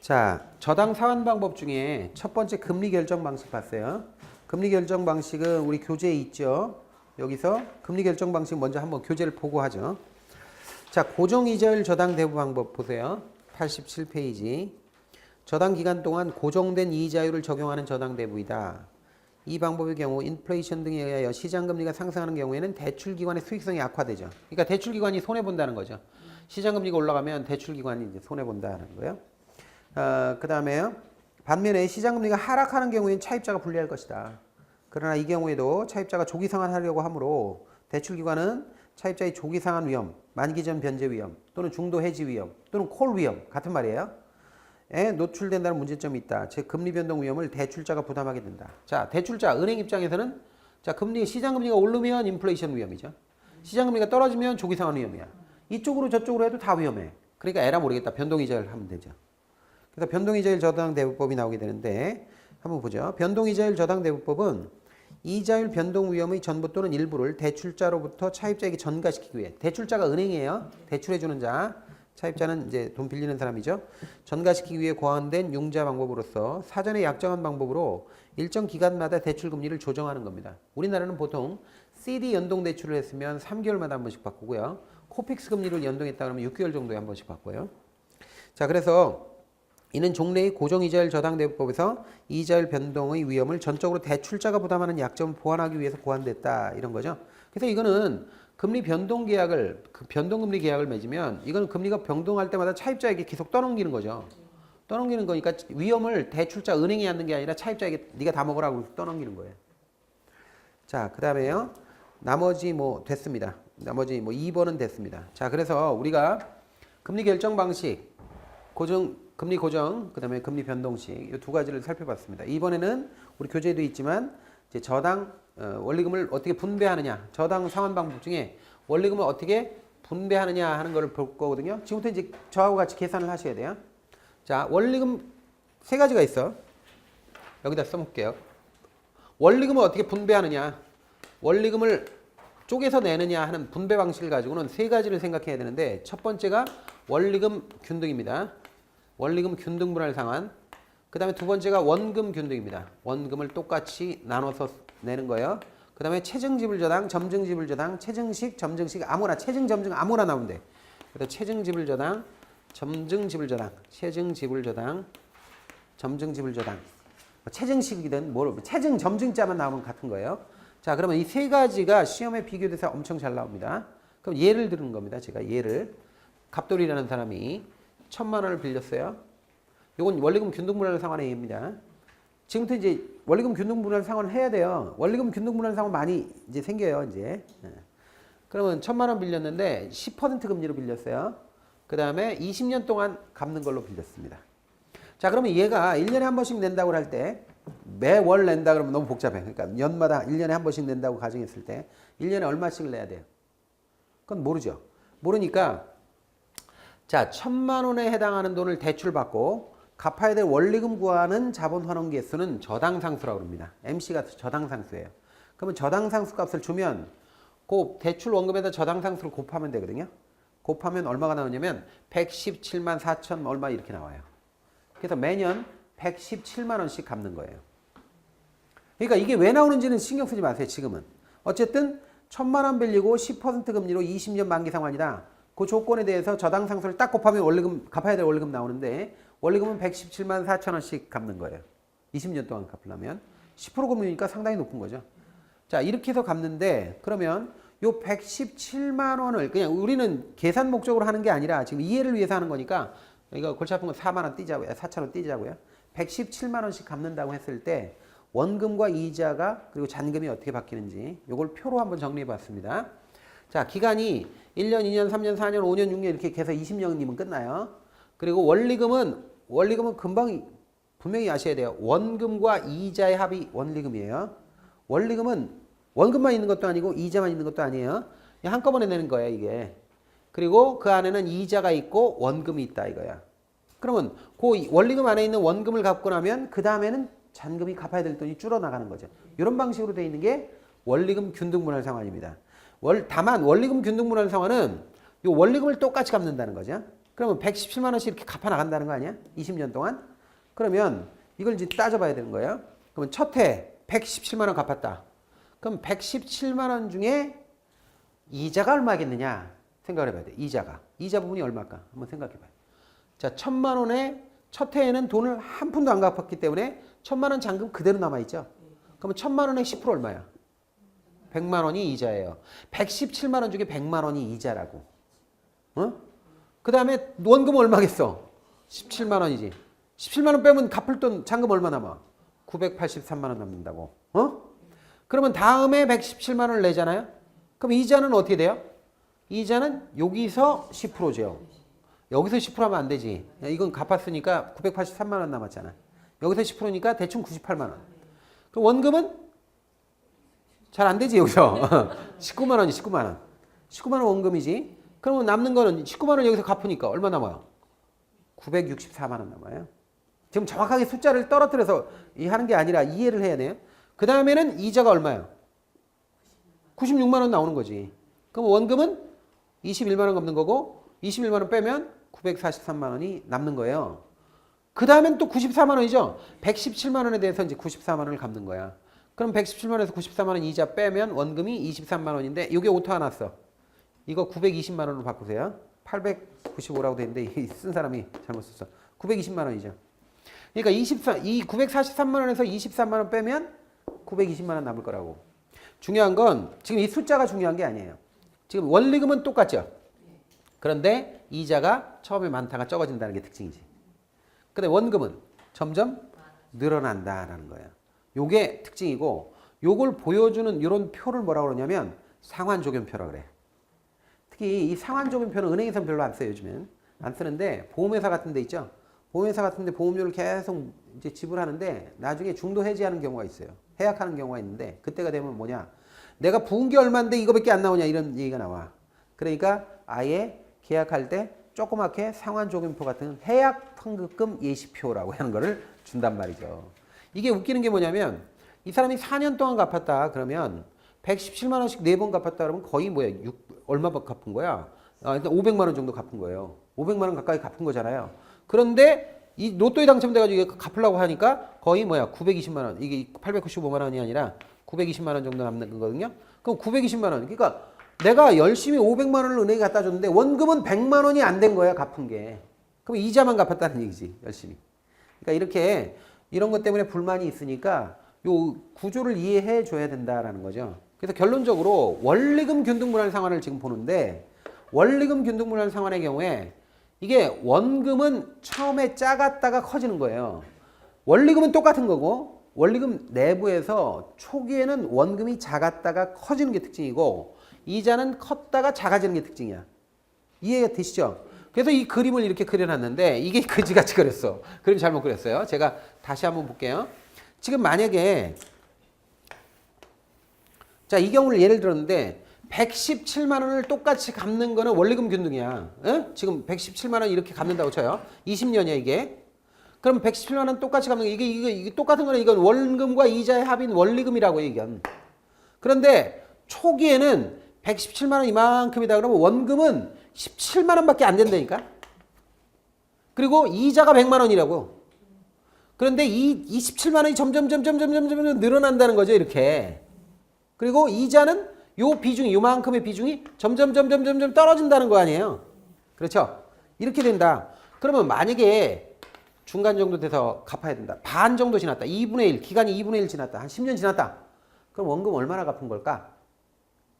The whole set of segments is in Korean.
자, 저당 상환 방법 중에 첫 번째 금리 결정 방식 봤어요. 금리 결정 방식은 우리 교재에 있죠. 여기서 금리 결정 방식 먼저 한번 교재를 보고 하죠. 자, 고정이자율 저당 대부 방법 보세요. 87페이지. 저당 기간 동안 고정된 이자율을 적용하는 저당 대부이다. 이 방법의 경우 인플레이션 등에 의하여 시장금리가 상승하는 경우에는 대출기관의 수익성이 악화되죠. 그러니까 대출기관이 손해본다는 거죠. 시장금리가 올라가면 대출기관이 이제 손해본다는 거예요. 그 다음에요. 반면에 시장금리가 하락하는 경우에는 차입자가 불리할 것이다. 그러나 이 경우에도 차입자가 조기 상환하려고 하므로 대출기관은 차입자의 조기 상환 위험, 만기 전 변제 위험, 또는 중도 해지 위험, 또는 콜 위험 같은 말이에요. 에 노출된다는 문제점이 있다. 즉 금리 변동 위험을 대출자가 부담하게 된다. 자, 대출자 은행 입장에서는 자 금리 시장금리가 오르면 인플레이션 위험이죠. 시장금리가 떨어지면 조기 상환 위험이야. 이쪽으로 저쪽으로 해도 다 위험해. 그러니까 에라 모르겠다. 변동이자를 하면 되죠. 그래서 변동이자율 저당 대부법이 나오게 되는데 한번 보죠. 변동이자율 저당 대부법은 이자율 변동 위험의 전부 또는 일부를 대출자로부터 차입자에게 전가시키기 위해 대출자가 은행이에요. 대출해주는 자. 차입자는 이제 돈 빌리는 사람이죠. 전가시키기 위해 고안된 융자 방법으로서 사전에 약정한 방법으로 일정 기간마다 대출 금리를 조정하는 겁니다. 우리나라는 보통 CD 연동 대출을 했으면 3개월마다 한 번씩 바꾸고요. 코픽스 금리를 연동했다 그러면 6개월 정도에 한 번씩 바꿔요. 자, 그래서 이는 종래의 고정이자율 저당대부법에서 이자율 변동의 위험을 전적으로 대출자가 부담하는 약점을 보완하기 위해서 고안됐다. 이런 거죠. 그래서 이거는 금리 변동 계약을, 변동금리 계약을 맺으면 이건 금리가 변동할 때마다 차입자에게 계속 떠넘기는 거죠. 떠넘기는 거니까 위험을 대출자 은행이 안는 게 아니라 차입자에게 네가 다 먹으라고 떠넘기는 거예요. 자, 그 다음에요. 나머지 뭐 됐습니다. 나머지 뭐 2번은 됐습니다. 자, 그래서 우리가 금리 결정 방식, 금리 고정, 그 다음에 금리 변동식 이 두 가지를 살펴봤습니다. 이번에는 우리 교재에도 있지만 이제 저당 원리금을 어떻게 분배하느냐, 저당 상환 방법 중에 원리금을 어떻게 분배하느냐 하는 거를 볼 거거든요. 지금부터 이제 저하고 같이 계산을 하셔야 돼요. 자, 원리금 세 가지가 있어. 여기다 써볼게요. 원리금을 어떻게 분배하느냐, 원리금을 쪼개서 내느냐 하는 분배 방식을 가지고는 세 가지를 생각해야 되는데 첫 번째가 원리금 균등입니다. 원리금 균등 분할 상환. 그 다음에 두 번째가 원금 균등입니다. 원금을 똑같이 나눠서 내는 거예요. 그 다음에 체증지불 저당, 점증지불 저당, 체증식, 점증식 아무나 체증, 점증 아무나 나오면 돼. 그래서 체증지불 저당, 점증지불 저당, 체증지불 저당, 점증지불 저당. 체증식이든 체증, 점증자만 나오면 같은 거예요. 자, 그러면 이 세 가지가 시험에 비교돼서 엄청 잘 나옵니다. 그럼 예를 드는 겁니다. 제가 예를. 갑돌이라는 사람이 1,000만 원을 빌렸어요. 이건 원리금 균등분할 상환의 예입니다. 지금부터 이제 원리금 균등분할 상환을 해야 돼요. 원리금 균등분할 상환 많이 이제 생겨요, 이제. 그러면 1,000만 원 빌렸는데 10% 금리로 빌렸어요. 그 다음에 20년 동안 갚는 걸로 빌렸습니다. 자, 그러면 얘가 1년에 한 번씩 낸다고 할 때 매월 낸다 그러면 너무 복잡해. 그러니까 연마다 1년에 한 번씩 낸다고 가정했을 때 1년에 얼마씩을 내야 돼요? 그건 모르죠. 모르니까 자, 1,000만 원에 해당하는 돈을 대출받고 갚아야 될 원리금 구하는 자본 환원 계수는 저당상수라고 합니다. MC가 저당상수예요. 그러면 저당상수 값을 주면 그 대출 원금에다 저당상수를 곱하면 되거든요. 곱하면 얼마가 나오냐면 117만 4천 얼마 이렇게 나와요. 그래서 매년 117만 원씩 갚는 거예요. 그러니까 이게 왜 나오는지는 신경 쓰지 마세요, 지금은. 어쨌든 1,000만 원 빌리고 10% 금리로 20년 만기 상환이다. 그 조건에 대해서 저당상수를 딱 곱하면 원리금, 갚아야 될 원리금 나오는데 원리금은 117만 4천 원씩 갚는 거예요. 20년 동안 갚으려면. 10% 금리니까 상당히 높은 거죠. 자, 이렇게 해서 갚는데 그러면 요 117만 원을 그냥 우리는 계산 목적으로 하는 게 아니라 지금 이해를 위해서 하는 거니까 이거 골치 아픈 건 4만 원 띄자고요. 4천 원 띄자고요. 117만 원씩 갚는다고 했을 때 원금과 이자가 그리고 잔금이 어떻게 바뀌는지 요걸 표로 한번 정리해 봤습니다. 자, 기간이 1년, 2년, 3년, 4년, 5년, 6년 이렇게 해서 20년이면 끝나요. 그리고 원리금은 금방 분명히 아셔야 돼요. 원금과 이자의 합이 원리금이에요. 원리금은 원금만 있는 것도 아니고 이자만 있는 것도 아니에요. 한꺼번에 내는 거예요, 이게. 그리고 그 안에는 이자가 있고 원금이 있다 이거야. 그러면 그 원리금 안에 있는 원금을 갚고 나면 그 다음에는 잔금이 갚아야 될 돈이 줄어나가는 거죠. 이런 방식으로 되어 있는 게 원리금 균등분할 상환입니다. 다만 원리금 균등분할 상환은 이 원리금을 똑같이 갚는다는 거죠. 그러면 117만 원씩 이렇게 갚아 나간다는 거 아니야? 20년 동안? 그러면 이걸 이제 따져봐야 되는 거예요. 그러면 첫 해 117만 원 갚았다. 그럼 117만 원 중에 이자가 얼마겠느냐 생각을 해봐야 돼. 이자 부분이 얼마일까? 한번 생각해봐요. 자, 1,000만 원에 첫 해에는 돈을 한 푼도 안 갚았기 때문에 1,000만 원 잔금 그대로 남아있죠. 그러면 1,000만 원에 10% 얼마야? 100만 원이 이자예요. 117만 원 중에 100만 원이 이자라고. 어? 그 다음에 원금 얼마겠어? 17만 원이지. 17만 원 빼면 갚을 돈 잔금 얼마 남아? 983만 원 남는다고. 그러면 다음에 117만 원을 내잖아요. 그럼 이자는 어떻게 돼요? 이자는 여기서 10%죠. 여기서 10% 하면 안 되지. 이건 갚았으니까 983만 원 남았잖아. 여기서 10%니까 대충 98만 원. 그럼 원금은 잘 안 되지 여기서. 19만 원이 19만 원. 19만 원 원금이지. 그러면 남는 거는 19만 원 여기서 갚으니까 얼마 남아요? 964만 원 남아요. 지금 정확하게 숫자를 떨어뜨려서 하는 게 아니라 이해를 해야 돼요. 그 다음에는 이자가 얼마예요? 96만 원 나오는 거지. 그럼 원금은 21만 원 갚는 거고 21만 원 빼면 943만 원이 남는 거예요. 그 다음엔 또 94만 원이죠. 117만 원에 대해서 이제 94만 원을 갚는 거야. 그럼 117만 원에서 94만 원 이자 빼면 원금이 23만 원인데 이게 오타 났어. 이거 920만 원으로 바꾸세요. 895라고 돼 있는데 쓴 사람이 잘못 썼어. 920만 원이죠. 그러니까 이 943만 원에서 23만 원 빼면 920만 원 남을 거라고. 중요한 건 지금 이 숫자가 중요한 게 아니에요. 지금 원리금은 똑같죠. 그런데 이자가 처음에 많다가 적어진다는 게 특징이지. 근데 원금은 점점 늘어난다라는 거예요. 요게 특징이고 요걸 보여주는 이런 표를 뭐라고 그러냐면 상환조견표라고 그래. 특히 이 상환조견표는 은행에서는 별로 안 써요. 요즘엔. 안 쓰는데 보험회사 같은 데 있죠. 보험회사 같은 데 보험료를 계속 이제 지불하는데 나중에 중도 해지하는 경우가 있어요. 해약하는 경우가 있는데 그때가 되면 뭐냐. 내가 부은 게 얼마인데 이거밖에 안 나오냐 이런 얘기가 나와. 그러니까 아예 계약할 때 조그맣게 상환조견표 같은 해약 환급금 예시표라고 하는 거를 준단 말이죠. 이게 웃기는 게 뭐냐면 이 사람이 4년 동안 갚았다 그러면 117만 원씩 4번 갚았다 그러면 거의 뭐야 얼마 갚은 거야? 일단 500만 원 정도 갚은 거예요. 500만 원 가까이 갚은 거잖아요. 그런데 이 로또에 당첨돼가지고 이게 갚으려고 하니까 거의 뭐야 920만 원 이게 895만 원이 아니라 920만 원 정도 남는 거거든요. 그럼 920만 원 그러니까 내가 열심히 500만 원을 은행에 갖다 줬는데 원금은 100만 원이 안 된 거야 갚은 게. 그럼 이자만 갚았다는 얘기지 열심히. 그러니까 이렇게 이런 것 때문에 불만이 있으니까 요 구조를 이해해 줘야 된다라는 거죠. 그래서 결론적으로 원리금 균등분할 상환을 지금 보는데 원리금 균등분할 상환의 경우에 이게 원금은 처음에 작았다가 커지는 거예요. 원리금은 똑같은 거고 원리금 내부에서 초기에는 원금이 작았다가 커지는 게 특징이고 이자는 컸다가 작아지는 게 특징이야. 이해가 되시죠? 그래서 이 그림을 이렇게 그려놨는데 이게 그지같이 그렸어. 그림 잘못 그렸어요. 제가 다시 한번 볼게요. 지금 만약에 자, 이 경우를 예를 들었는데 117만 원을 똑같이 갚는 거는 원리금 균등이야. 에? 지금 117만 원 이렇게 갚는다고 쳐요. 20년이야 이게. 그럼 117만 원 똑같이 갚는 거 이게 똑같은 거는 이건 원금과 이자의 합인 원리금이라고 얘기한. 그런데 초기에는 117만 원 이만큼이다 그러면 원금은 17만 원밖에 안 된다니까. 그리고 이자가 100만 원이라고. 그런데 이 17만 원이 점점 늘어난다는 거죠, 이렇게. 그리고 이자는 요 비중이 요만큼의 비중이 점점 떨어진다는 거 아니에요. 그렇죠? 이렇게 된다. 그러면 만약에 중간 정도 돼서 갚아야 된다. 반 정도 지났다. 2분의 1, 기간이 2분의 1 지났다. 한 10년 지났다. 그럼 원금 얼마나 갚은 걸까?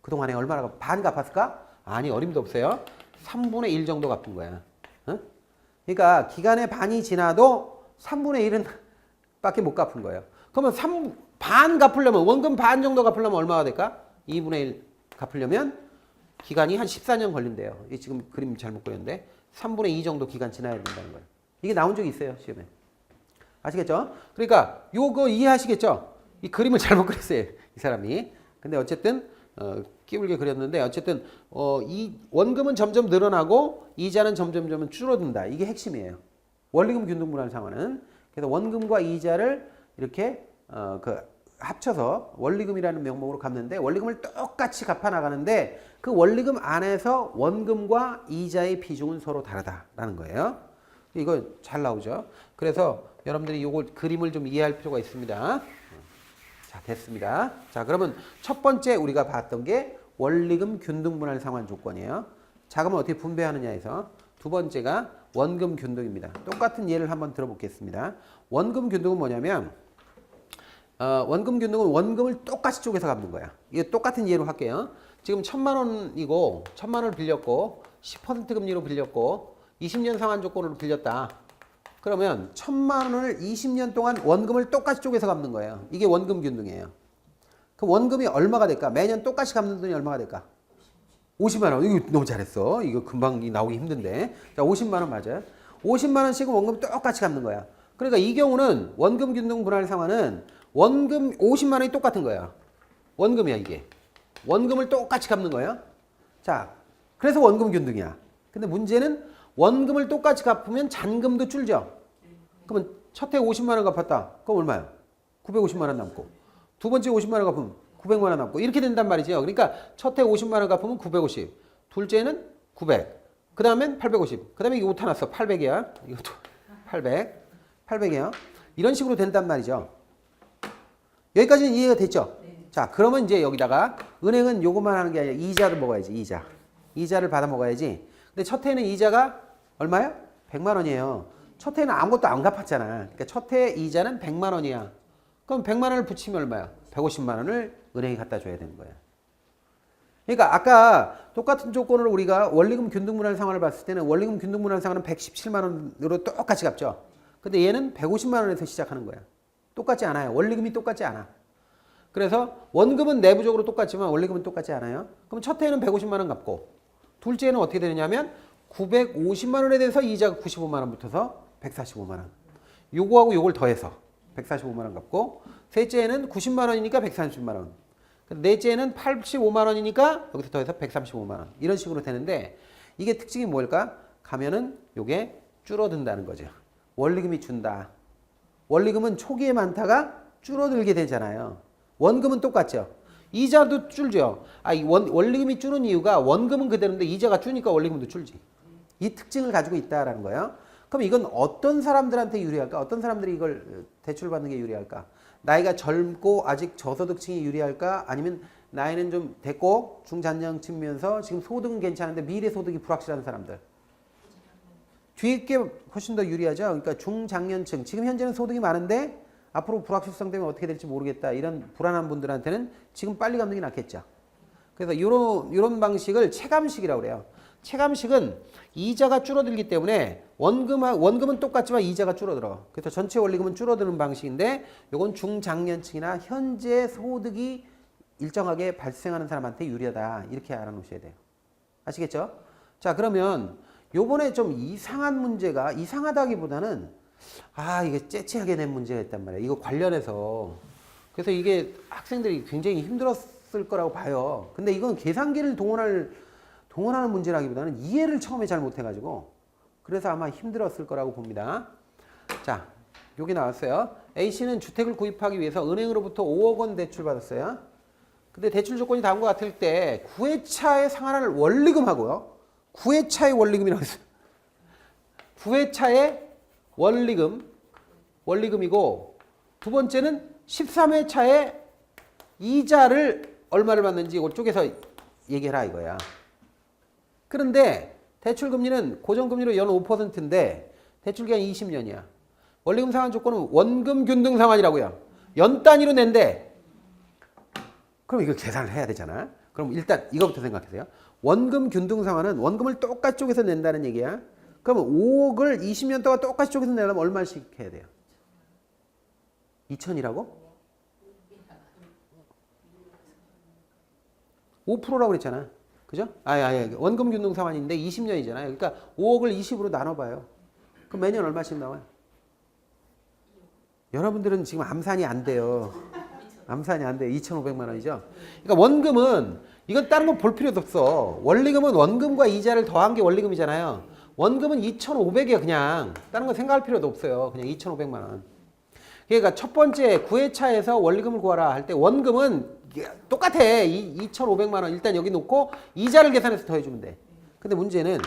그동안에 얼마나 반 갚았을까? 아니, 어림도 없어요. 3분의 1 정도 갚은 거야. 어? 그러니까 기간의 반이 지나도 3분의 1은 밖에 못 갚은 거예요. 그러면 반 갚으려면 원금 반 정도 갚으려면 얼마가 될까? 2분의 1 갚으려면 기간이 한 14년 걸린대요. 이 지금 그림 잘못 그렸는데 3분의 2 정도 기간 지나야 된다는 거예요. 이게 나온 적이 있어요, 시험에. 아시겠죠? 그러니까 요거 이해하시겠죠? 이 그림을 잘못 그렸어요, 이 사람이. 근데 어쨌든 끼울게 그렸는데 어쨌든 이 원금은 점점 늘어나고 이자는 점점 줄어든다. 이게 핵심이에요. 원리금 균등분할 상환은. 그래서 원금과 이자를 이렇게 합쳐서 원리금이라는 명목으로 갚는데 원리금을 똑같이 갚아 나가는데 그 원리금 안에서 원금과 이자의 비중은 서로 다르다라는 거예요. 이거 잘 나오죠. 그래서 여러분들이 이거 그림을 좀 이해할 필요가 있습니다. 자, 됐습니다. 자, 그러면 첫 번째 우리가 봤던 게 원리금 균등분할 상환 조건이에요. 자금을 어떻게 분배하느냐 해서 두 번째가 원금 균등입니다. 똑같은 예를 한번 들어보겠습니다. 원금 균등은 뭐냐면 원금 균등은 원금을 똑같이 쪼개서 갚는 거야. 이거 똑같은 예로 할게요. 지금 1,000만 원이고 1,000만 원을 빌렸고 10% 금리로 빌렸고 20년 상환 조건으로 빌렸다. 그러면 1,000만 원을 20년 동안 원금을 똑같이 쪼개서 갚는 거예요. 이게 원금 균등이에요. 그럼 원금이 얼마가 될까? 매년 똑같이 갚는 돈이 얼마가 될까? 50만 원. 이거 너무 잘했어. 이거 금방 나오기 힘든데. 자, 50만 원 맞아요. 50만 원씩은 원금 똑같이 갚는 거야. 그러니까 이 경우는 원금 균등 분할 상환은 원금 50만 원이 똑같은 거야. 원금이야, 이게. 원금을 똑같이 갚는 거예요. 자, 그래서 원금 균등이야. 근데 문제는 원금을 똑같이 갚으면 잔금도 줄죠. 그러면 첫 해 50만 원 갚았다. 그럼 얼마야? 950만 원 남고. 두 번째 50만 원 갚으면 900만 원 남고. 이렇게 된단 말이죠. 그러니까 첫 해 50만 원 갚으면 950. 둘째는 900. 그 다음엔 850. 그 다음에 이거 오타 났어. 800이야. 이것도 800. 800이야. 이런 식으로 된단 말이죠. 여기까지는 이해가 됐죠? 네. 자, 그러면 이제 여기다가 은행은 요것만 하는 게 아니라 이자를 먹어야지. 이자. 이자를 받아 먹어야지. 근데 첫 해는 이자가 얼마야? 100만 원이에요. 첫 해는 아무것도 안 갚았잖아. 그러니까 첫 해 이자는 100만 원이야. 그럼 100만 원을 붙이면 얼마야? 150만 원을 은행에 갖다 줘야 되는 거야. 그러니까 아까 똑같은 조건으로 우리가 원리금 균등분할 상환을 봤을 때는 원리금 균등분할 상환은 117만 원으로 똑같이 갚죠. 근데 얘는 150만 원에서 시작하는 거야. 똑같지 않아요. 원리금이 똑같지 않아. 그래서 원금은 내부적으로 똑같지만 원리금은 똑같지 않아요. 그럼 첫 해에는 150만 원 갚고 둘째는 어떻게 되느냐면 950만 원에 대해서 이자가 95만 원 붙어서 145만 원. 요거하고 요걸 더해서 145만 원 갚고 셋째는 90만 원이니까 130만 원. 넷째는 85만 원이니까 여기서 더해서 135만 원. 이런 식으로 되는데 이게 특징이 뭘까? 가면은 요게 줄어든다는 거죠. 원리금이 준다. 원리금은 초기에 많다가 줄어들게 되잖아요. 원금은 똑같죠. 이자도 줄죠. 원리금이 줄은 이유가 원금은 그대로인데 이자가 주니까 원리금도 줄지. 이 특징을 가지고 있다라는 거예요. 그럼 이건 어떤 사람들한테 유리할까? 어떤 사람들이 이걸 대출받는 게 유리할까? 나이가 젊고 아직 저소득층이 유리할까? 아니면 나이는 좀 됐고 중장년층이면서 지금 소득은 괜찮은데 미래 소득이 불확실한 사람들. 뒤에 게 훨씬 더 유리하죠. 그러니까 중장년층. 지금 현재는 소득이 많은데 앞으로 불확실성 때문에 어떻게 될지 모르겠다. 이런 불안한 분들한테는 지금 빨리 갚는 게 낫겠죠. 그래서 이런 방식을 체감식이라고 그래요. 체감식은 이자가 줄어들기 때문에 원금은 똑같지만 이자가 줄어들어. 그래서 전체 원리금은 줄어드는 방식인데 이건 중장년층이나 현재 소득이 일정하게 발생하는 사람한테 유리하다. 이렇게 알아놓으셔야 돼요. 아시겠죠? 자, 그러면 요번에 좀 이상한 문제가 이상하다기보다는 이게 째째하게 낸 문제가 있단 말이에요. 이거 관련해서. 그래서 이게 학생들이 굉장히 힘들었을 거라고 봐요. 근데 이건 계산기를 동원하는 문제라기보다는 이해를 처음에 잘 못해가지고 그래서 아마 힘들었을 거라고 봅니다. 자, 여기 나왔어요. A씨는 주택을 구입하기 위해서 은행으로부터 5억 원 대출받았어요. 근데 대출 조건이 다음과 같을 때 9회차에 상환할 원리금하고요. 9회차의 원리금이라고 했어요. 9회차의 원리금이고 두 번째는 13회차에 이자를 얼마를 받는지 이걸 쪼개서 얘기해라 이거야. 그런데 대출금리는 고정금리로 연 5%인데 대출기간이 20년이야. 원리금 상환 조건은 원금 균등 상환이라고요. 연 단위로 낸대. 그럼 이거 계산을 해야 되잖아. 그럼 일단 이거부터 생각하세요. 원금 균등 상환은 원금을 똑같이 쪼개서 낸다는 얘기야. 그러면 5억을 20년 동안 똑같이 쪼개서 내려면 얼마씩 해야 돼요? 2천이라고? 5%라고 그랬잖아. 그죠? 원금 균등 상환인데 20년이잖아요. 그러니까 5억을 20으로 나눠봐요. 그럼 매년 얼마씩 나와요? 여러분들은 지금 암산이 안 돼요. 암산이 안 돼요. 2,500만 원이죠. 그러니까 원금은 이건 다른 거 볼 필요도 없어. 원리금은 원금과 이자를 더한 게 원리금이잖아요. 원금은 2,500이야 그냥. 다른 거 생각할 필요도 없어요. 그냥 2,500만 원. 그러니까 첫 번째 9회차에서 원리금을 구하라 할 때 원금은 똑같아. 2,500만 원 일단 여기 놓고 이자를 계산해서 더해주면 돼. 근데 문제는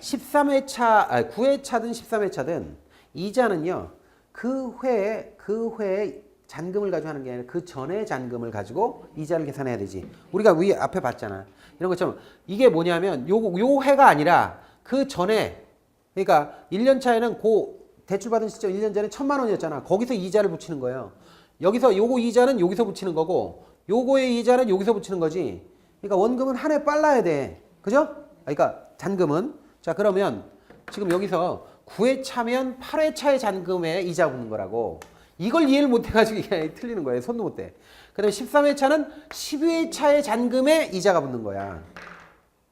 13회차, 9회차든 13회차든 이자는요, 그 회에 잔금을 가지고 하는 게 아니라 그 전에 잔금을 가지고 이자를 계산해야 되지. 우리가 위 앞에 봤잖아. 이런 것처럼 이게 뭐냐면 요 해가 아니라 그 전에, 그러니까 1년 차에는 대출 받은 시점 1년 전에 1,000만 원이었잖아. 거기서 이자를 붙이는 거예요. 여기서 요거 이자는 여기서 붙이는 거고 요거의 이자는 여기서 붙이는 거지. 그러니까 원금은 한 해 빨라야 돼. 그죠? 그러니까 잔금은. 자, 그러면 지금 여기서 9회 차면 8회 차의 잔금에 이자 붙는 거라고. 이걸 이해를 못 해가지고 이게 틀리는 거예요. 손도 못 대. 그 다음에 13회 차는 12회 차의 잔금에 이자가 붙는 거야.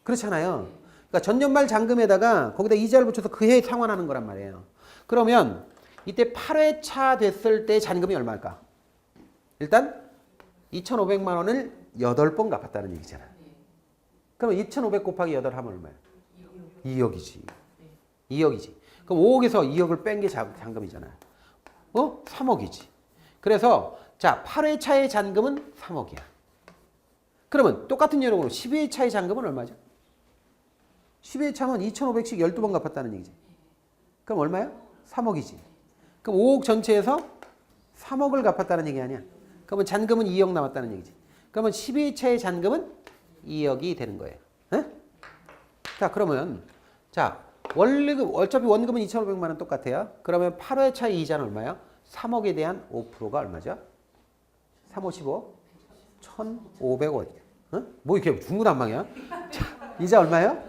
그렇잖아요. 그러니까 전년말 잔금에다가 거기다 이자를 붙여서 그 해에 상환하는 거란 말이에요. 그러면 이때 8회 차 됐을 때 잔금이 얼마일까? 일단 2,500만 원을 8번 갚았다는 얘기잖아. 그럼 2,500 곱하기 8 하면 얼마야? 2억이지. 2억이지. 그럼 5억에서 2억을 뺀 게 잔금이잖아. 3억이지. 그래서 자, 8회 차의 잔금은 3억이야. 그러면 똑같은 요령으로 12회 차의 잔금은 얼마죠? 12회 차면 2,500씩 12번 갚았다는 얘기지. 그럼 얼마야? 3억이지. 그럼 5억 전체에서 3억을 갚았다는 얘기 아니야? 그러면 잔금은 2억 남았다는 얘기지. 그러면 12회 차의 잔금은 2억이 되는 거예요. 에? 자, 그러면 자, 원리금 어차피 원금은 2,500만 원 똑같아요. 그러면 8회 차의 이자는 얼마야? 3억에 대한 5%가 얼마죠? 3, 5, 15? 1,500원. 뭐 이렇게 중구난방이야? 자, 이자 얼마예요?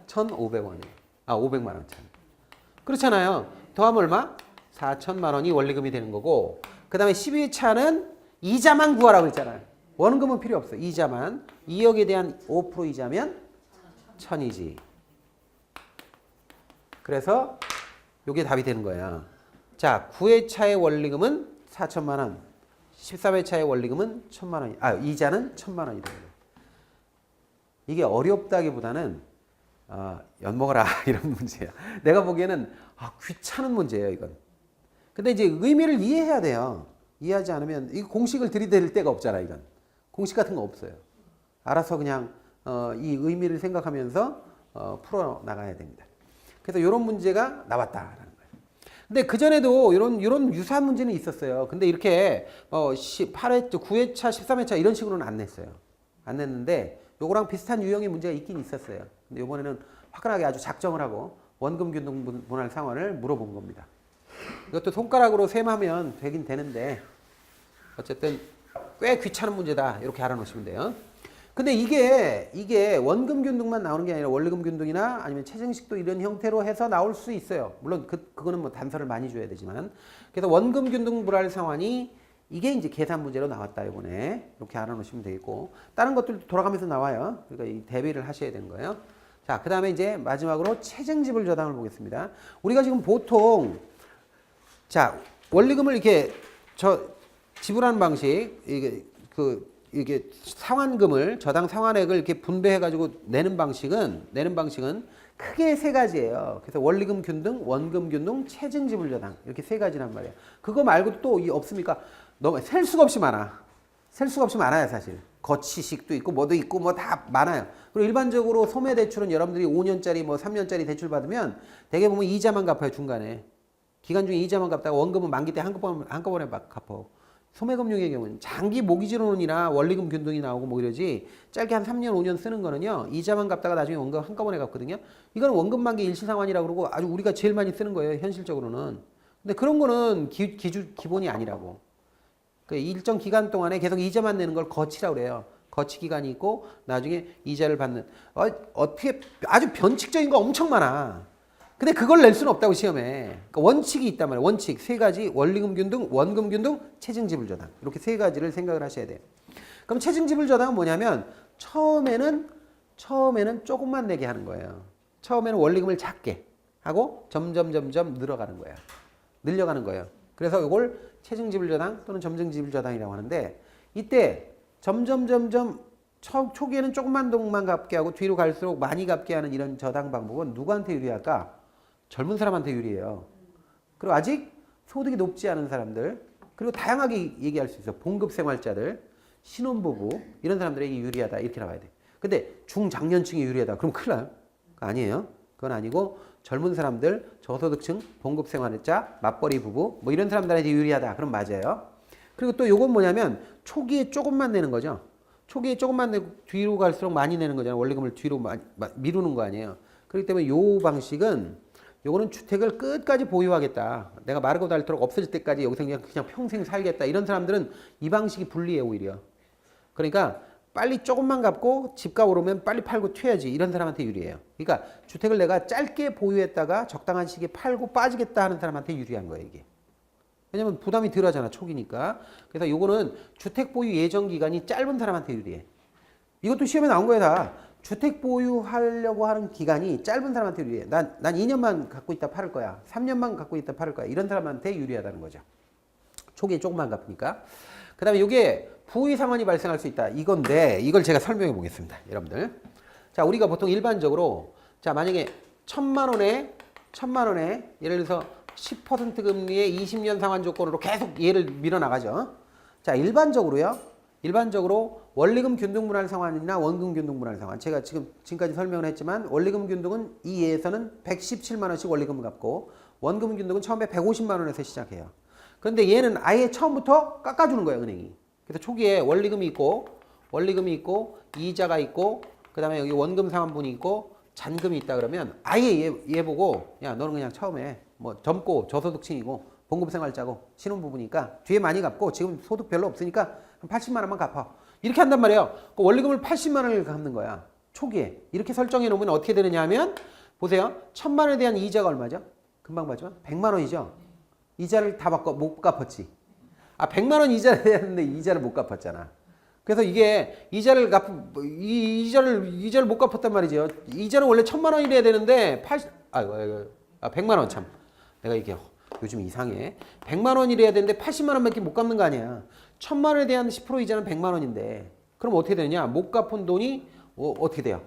1,500원이에요. 500만 원짜리. 그렇잖아요. 더하면 얼마? 4천만 원이 원리금이 되는 거고, 그 다음에 12차는 이자만 구하라고 했잖아요. 원금은 필요 없어. 이자만. 2억에 대한 5% 이자면 1,000이지. 그래서 이게 답이 되는 거야. 자, 9회차의 원리금은 4천만 원. 13회차의 원리금은 1,000만 원이, 이자는 1,000만 원이 되는 거야. 이게 어렵다기보다는 엿먹어라 이런 문제야. 내가 보기에는 귀찮은 문제예요, 이건. 근데 이제 의미를 이해해야 돼요. 이해하지 않으면 이 공식을 들이댈 데가 없잖아, 이건. 공식 같은 거 없어요. 알아서 그냥 이 의미를 생각하면서 풀어 나가야 됩니다. 그래서 이런 문제가 나왔다라는 거예요. 근데 그 전에도 이런 유사한 문제는 있었어요. 근데 이렇게 8회, 9회차, 13회차 이런 식으로는 안 냈어요. 안 냈는데 요거랑 비슷한 유형의 문제가 있긴 있었어요. 근데 이번에는 화끈하게 아주 작정을 하고 원금 균등 분할 상환을 물어본 겁니다. 이것도 손가락으로 셈하면 되긴 되는데 어쨌든 꽤 귀찮은 문제다 이렇게 알아놓으시면 돼요. 근데 이게 원금 균등만 나오는 게 아니라 원리금 균등이나 아니면 체증식도 이런 형태로 해서 나올 수 있어요. 물론 그거는 뭐 단서를 많이 줘야 되지만. 그래서 원금 균등 분할 상환이 이게 이제 계산 문제로 나왔다 이번에. 이렇게 알아놓으시면 되겠고, 다른 것들도 돌아가면서 나와요. 그러니까 이 대비를 하셔야 되는 거예요. 자, 그 다음에 이제 마지막으로 체증지불 저당을 보겠습니다. 우리가 지금 보통 자, 원리금을 이렇게 지불하는 방식, 이게 상환금을, 저당 상환액을 이렇게 분배해가지고 내는 방식은 크게 세 가지예요. 그래서 원리금 균등, 원금 균등, 체증 지불 저당 이렇게 세 가지란 말이에요. 그거 말고도 또 없습니까? 너무 셀 수가 없이 많아. 셀 수가 없이 많아요, 사실. 거치식도 있고 뭐도 있고 뭐 다 많아요. 그리고 일반적으로 소매 대출은 여러분들이 5년짜리 뭐 3년짜리 대출 받으면 대개 보면 이자만 갚아요, 중간에. 기간 중에 이자만 갚다가 원금은 만기 때 한꺼번에 막 갚아. 소매금융의 경우는 장기 모기지론이나 원리금 균등이 나오고 뭐 이러지, 짧게 한 3년, 5년 쓰는 거는요, 이자만 갚다가 나중에 원금 한꺼번에 갚거든요. 이건 원금 만기 일시상환이라고 그러고 아주 우리가 제일 많이 쓰는 거예요, 현실적으로는. 근데 그런 거는 기본이 아니라고. 그 일정 기간 동안에 계속 이자만 내는 걸 거치라고 그래요. 거치 기간이 있고 나중에 이자를 받는. 어떻게 아주 변칙적인 거 엄청 많아. 근데 그걸 낼 수는 없다고, 시험에. 그러니까 원칙이 있단 말이에요. 원칙 세 가지. 원리금 균등, 원금 균등, 체증 지불 저당. 이렇게 세 가지를 생각을 하셔야 돼요. 그럼 체증 지불 저당은 뭐냐면 처음에는 조금만 내게 하는 거예요. 처음에는 원리금을 작게 하고 점점 늘어가는 거예요. 늘려가는 거예요. 그래서 이걸 체증 지불 저당 또는 점증 지불 저당이라고 하는데, 이때 점점 초기에는 조금만 돈만 갚게 하고 뒤로 갈수록 많이 갚게 하는 이런 저당 방법은 누구한테 유리할까? 젊은 사람한테 유리해요. 그리고 아직 소득이 높지 않은 사람들, 그리고 다양하게 얘기할 수 있어. 봉급생활자들, 신혼부부 이런 사람들에게 유리하다 이렇게 나와야 돼. 근데 중장년층이 유리하다 그럼 큰일 나요. 아니에요. 그건 아니고 젊은 사람들, 저소득층, 봉급생활자, 맞벌이 부부 뭐 이런 사람들한테 유리하다 그럼 맞아요. 그리고 또 요건 뭐냐면 초기에 조금만 내는 거죠. 초기에 조금만 내고 뒤로 갈수록 많이 내는 거잖아요. 원리금을 뒤로 미루는 거 아니에요. 그렇기 때문에 요 방식은 요거는 주택을 끝까지 보유하겠다. 내가 마르고 닳도록 없어질 때까지 여기서 그냥 평생 살겠다. 이런 사람들은 이 방식이 불리해요, 오히려. 그러니까 빨리 조금만 갚고 집값 오르면 빨리 팔고 튀어야지. 이런 사람한테 유리해요. 그러니까 주택을 내가 짧게 보유했다가 적당한 시기에 팔고 빠지겠다 하는 사람한테 유리한 거예요, 이게. 왜냐면 부담이 덜 하잖아, 초기니까. 그래서 요거는 주택 보유 예정 기간이 짧은 사람한테 유리해. 이것도 시험에 나온 거야, 다. 주택 보유하려고 하는 기간이 짧은 사람한테 유리해. 난 2년만 갖고 있다 팔을 거야. 3년만 갖고 있다 팔을 거야. 이런 사람한테 유리하다는 거죠. 초기에 조금만 갚으니까. 그 다음에 이게 부의 상환이 발생할 수 있다. 이건데 이걸 제가 설명해 보겠습니다. 여러분들. 자, 우리가 보통 일반적으로 자, 만약에 1,000만 원에 예를 들어서 10% 금리의 20년 상환 조건으로 계속 얘를 밀어나가죠. 자, 일반적으로 원리금 균등분할 상환이나 원금 균등분할 상환. 제가 지금까지 설명을 했지만 원리금 균등은 이 예에서는 117만 원씩 원리금을 갚고 원금 균등은 처음에 150만 원에서 시작해요. 그런데 얘는 아예 처음부터 깎아주는 거예요, 은행이. 그래서 초기에 원리금이 있고 이자가 있고 그다음에 여기 원금 상환분이 있고 잔금이 있다 그러면 아예 얘 보고 야, 너는 그냥 처음에 뭐 젊고 저소득층이고 봉급생활자고 신혼부부니까 뒤에 많이 갚고 지금 소득 별로 없으니까 한 80만 원만 갚아. 이렇게 한단 말이에요. 그 원리금을 80만 원을 갚는 거야. 초기에. 이렇게 설정해 놓으면 어떻게 되느냐 하면 보세요. 1,000만 원에 대한 이자가 얼마죠? 금방 봤지만 100만 원이죠. 이자를 다 못 갚았지. 100만 원 이자를 해야 되는데 이자를 못 갚았잖아. 그래서 이게 이자를 못 갚았단 말이죠. 이자는 원래 1,000만 원이래야 되는데 100만 원 참. 내가 이게 요즘 이상해. 100만 원이래야 되는데 80만 원밖에 못 갚는 거 아니야. 1,000만 원에 대한 10% 이자는 100만 원인데 그럼 어떻게 되느냐? 못 갚은 돈이 어떻게 돼요?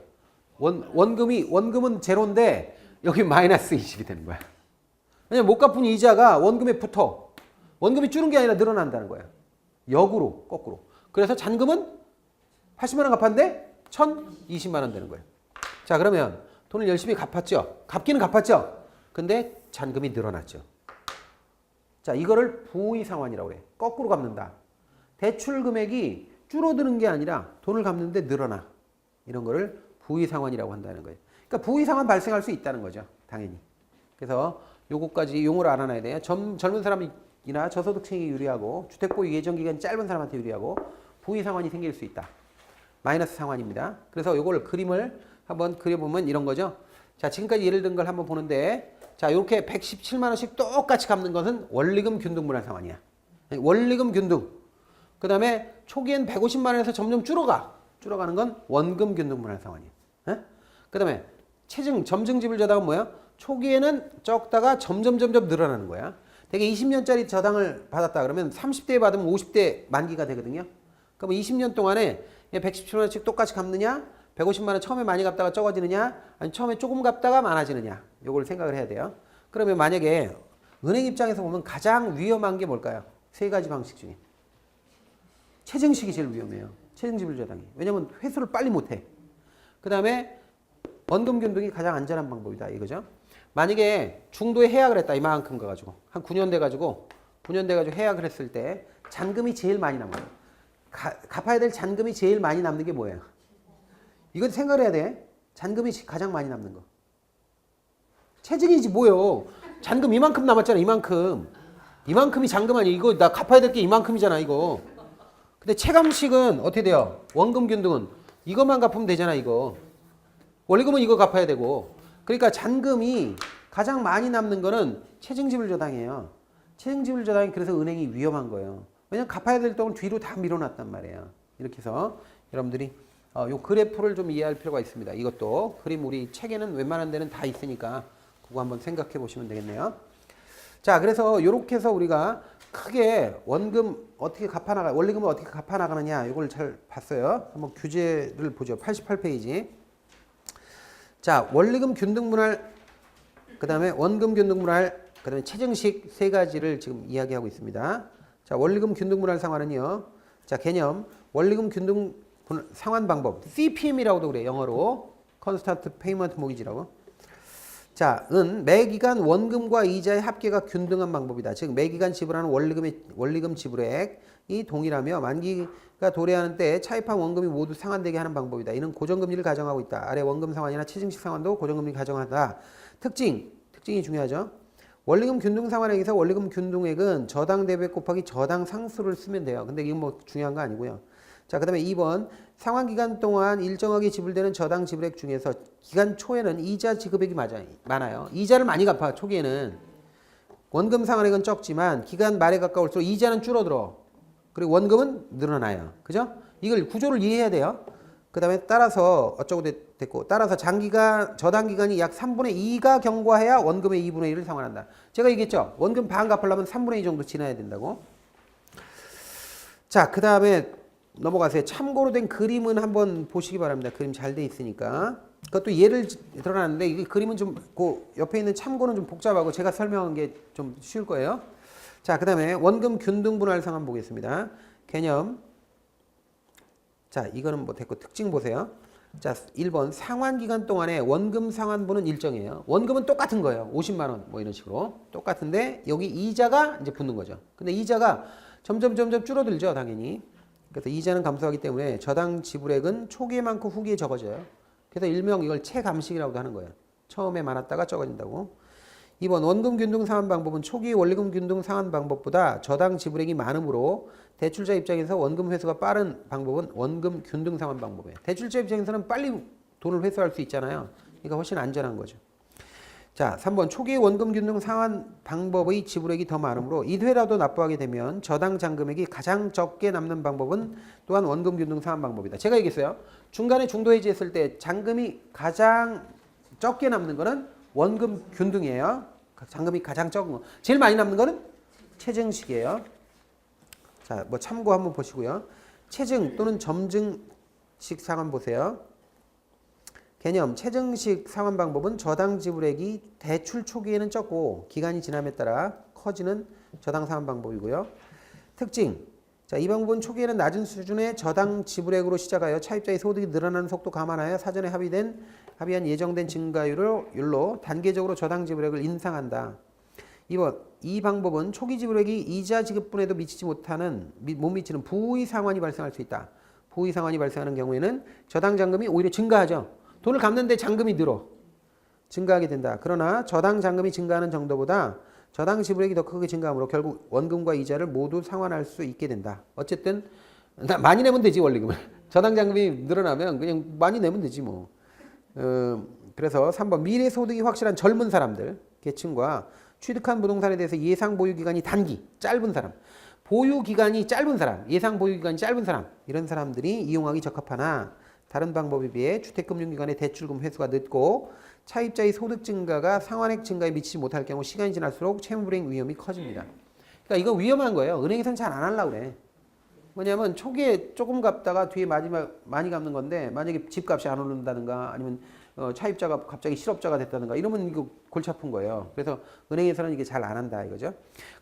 원금은 제로인데 여기 마이너스 20이 되는 거야. 왜냐면 못 갚은 이자가 원금에 붙어. 원금이 줄은 게 아니라 늘어난다는 거야. 역으로, 거꾸로. 그래서 잔금은 80만 원 갚았는데 1,020만 원 되는 거예요. 자, 그러면 돈을 열심히 갚았죠. 갚기는 갚았죠. 근데 잔금이 늘어났죠. 자, 이거를 부의 상환이라고 해. 거꾸로 갚는다. 대출 금액이 줄어드는 게 아니라 돈을 갚는데 늘어나. 이런 거를 부의 상환이라고 한다는 거예요. 그러니까 부의 상환 발생할 수 있다는 거죠. 당연히. 그래서 요거까지 용어를 알아놔야 돼요. 젊은 사람이나 저소득층이 유리하고 주택보유 예정기간이 짧은 사람한테 유리하고 부의 상환이 생길 수 있다. 마이너스 상환입니다. 그래서 요걸 그림을 한번 그려보면 이런 거죠. 자, 지금까지 예를 든 걸 한번 보는데 자, 이렇게 117만 원씩 똑같이 갚는 것은 원리금 균등분할 상환이야. 원리금 균등. 그 다음에 초기엔 150만 원에서 점점 줄어가는 건 원금 균등분할 상환이야. 그 다음에 점증지불 저당은 뭐야? 초기에는 적다가 점점 늘어나는 거야. 되게 20년짜리 저당을 받았다 그러면 30대에 받으면 50대 만기가 되거든요. 그럼 20년 동안에 117만 원씩 똑같이 갚느냐? 150만 원 처음에 많이 갚다가 적어지느냐? 아니 처음에 조금 갚다가 많아지느냐? 요걸 생각을 해야 돼요. 그러면 만약에 은행 입장에서 보면 가장 위험한 게 뭘까요? 세 가지 방식 중에. 체증식이 제일 위험해요. 체증지불 저당이. 왜냐면 회수를 빨리 못해. 그 다음에 원금 균등이 가장 안전한 방법이다. 이거죠. 만약에 중도에 해약을 했다. 이만큼 가가지고. 한 9년 돼가지고 해약을 했을 때 잔금이 제일 많이 남아요. 갚아야 될 잔금이 제일 많이 남는 게 뭐예요? 이건 생각을 해야 돼. 잔금이 가장 많이 남는 거. 체증이지 뭐요. 잔금 이만큼 남았잖아. 이만큼이 잔금 아니야. 이거 나 갚아야 될 게 이만큼이잖아. 이거. 근데 체감식은 어떻게 돼요? 원금 균등은 이것만 갚으면 되잖아. 이거. 원리금은 이거 갚아야 되고. 그러니까 잔금이 가장 많이 남는 거는 체증지불 저당이에요. 체증지불 저당이 그래서 은행이 위험한 거예요. 왜냐면 갚아야 될 돈을 뒤로 다 밀어놨단 말이에요. 이렇게 해서 여러분들이 요 그래프를 좀 이해할 필요가 있습니다. 이것도 그림 우리 책에는 웬만한 데는 다 있으니까 그거 한번 생각해 보시면 되겠네요. 자, 그래서 이렇게 해서 우리가 크게 원리금을 어떻게 갚아 나가느냐 이걸 잘 봤어요. 한번 규제를 보죠. 88페이지. 자, 원리금 균등분할 그다음에 원금 균등분할 그다음에 체증식 세 가지를 지금 이야기하고 있습니다. 자, 원리금 균등 분할 상환은요. 자, 개념 원리금 균등 상환 방법 CPM이라고도 그래 영어로 Constant Payment Mortgage라고. 자, 은 매기간 원금과 이자의 합계가 균등한 방법이다. 즉 매기간 지불하는 원리금 지불액이 동일하며 만기가 도래하는 때 차입한 원금이 모두 상환되게 하는 방법이다. 이는 고정금리를 가정하고 있다. 아래 원금 상환이나 체증식 상환도 고정금리 가정한다. 특징이 중요하죠. 원리금 균등 상환액에서 원리금 균등액은 저당 대백 곱하기 저당 상수를 쓰면 돼요. 근데 이건 뭐 중요한 거 아니고요. 자, 그 다음에 2번 상환 기간 동안 일정하게 지불되는 저당 지불액 중에서 기간 초에는 이자 지급액이 많아요. 이자를 많이 갚아. 초기에는 원금 상환액은 적지만 기간 말에 가까울수록 이자는 줄어들어. 그리고 원금은 늘어나요. 그죠? 이걸 구조를 이해해야 돼요. 그 다음에 따라서 어쩌고 됐고 따라서 장기간 저당 기간이 약 3분의 2가 경과해야 원금의 2분의 1을 상환한다. 제가 얘기했죠. 원금 반 갚으려면 3분의 2 정도 지나야 된다고. 자, 그 다음에 넘어가세요. 참고로 된 그림은 한번 보시기 바랍니다. 그림 잘 돼 있으니까. 그것도 예를 들어놨는데 이 그림은 좀 그 옆에 있는 참고는 좀 복잡하고 제가 설명한 게 좀 쉬울 거예요. 자, 그 다음에 원금 균등 분할 상환 보겠습니다. 개념. 자, 이거는 뭐 됐고 특징 보세요. 자, 1번 상환 기간 동안에 원금 상환분은 일정이에요. 원금은 똑같은 거예요. 50만 원 뭐 이런 식으로 똑같은데 여기 이자가 이제 붙는 거죠. 근데 이자가 점점 줄어들죠, 당연히. 그래서 이자는 감소하기 때문에 저당 지불액은 초기에 많고 후기에 적어져요. 그래서 일명 이걸 체감식이라고도 하는 거예요. 처음에 많았다가 적어진다고. 2번 원금 균등 상환 방법은 초기 원리금 균등 상환 방법보다 저당 지불액이 많으므로 대출자 입장에서 원금 회수가 빠른 방법은 원금 균등 상환 방법이에요. 대출자 입장에서는 빨리 돈을 회수할 수 있잖아요. 그러니까 훨씬 안전한 거죠. 자, 3번 초기 원금 균등 상환 방법의 지불액이 더 많으므로 1회라도 납부하게 되면 저당 잔금액이 가장 적게 남는 방법은 또한 원금 균등 상환 방법이다. 제가 얘기했어요. 중간에 중도 해지했을 때 잔금이 가장 적게 남는 거는 원금 균등이에요. 잔금이 가장 적은 거. 제일 많이 남는 거는 체증식이에요. 자, 뭐 참고 한번 보시고요. 체증 또는 점증식 상환 보세요. 개념 체증식 상환 방법은 저당 지불액이 대출 초기에는 적고 기간이 지남에 따라 커지는 저당 상환 방법이고요. 특징. 자, 이 방법은 초기에는 낮은 수준의 저당 지불액으로 시작하여 차입자의 소득이 늘어나는 속도 감안하여 사전에 합의한 예정된 증가율로 단계적으로 저당 지불액을 인상한다. 2번 이 방법은 초기 지불액이 이자 지급분에도 못 미치는 부의 상환이 발생할 수 있다. 부의 상환이 발생하는 경우에는 저당 잔금이 오히려 증가하죠. 돈을 갚는데 잔금이 증가하게 된다. 그러나 저당 잔금이 증가하는 정도보다 저당 지불액이 더 크게 증가하므로 결국 원금과 이자를 모두 상환할 수 있게 된다. 어쨌든 많이 내면 되지 원리금을. 저당 잔금이 늘어나면 그냥 많이 내면 되지 뭐. 그래서 3번 미래 소득이 확실한 젊은 사람들 계층과 취득한 부동산에 대해서 예상 보유 기간이 짧은 사람, 보유 기간이 짧은 사람, 예상 보유 기간이 짧은 사람 이런 사람들이 이용하기 적합하나 다른 방법에 비해 주택금융기관의 대출금 회수가 늦고 차입자의 소득 증가가 상환액 증가에 미치지 못할 경우 시간이 지날수록 채무불이행 위험이 커집니다. 그러니까 이거 위험한 거예요. 은행에서는 잘 안 하려고 그래. 뭐냐면 초기에 조금 갚다가 뒤에 마지막 많이 갚는 건데 만약에 집값이 안 오른다든가 아니면 차입자가 갑자기 실업자가 됐다든가 이러면 이거 골치 아픈 거예요. 그래서 은행에서는 이게 잘 안 한다 이거죠.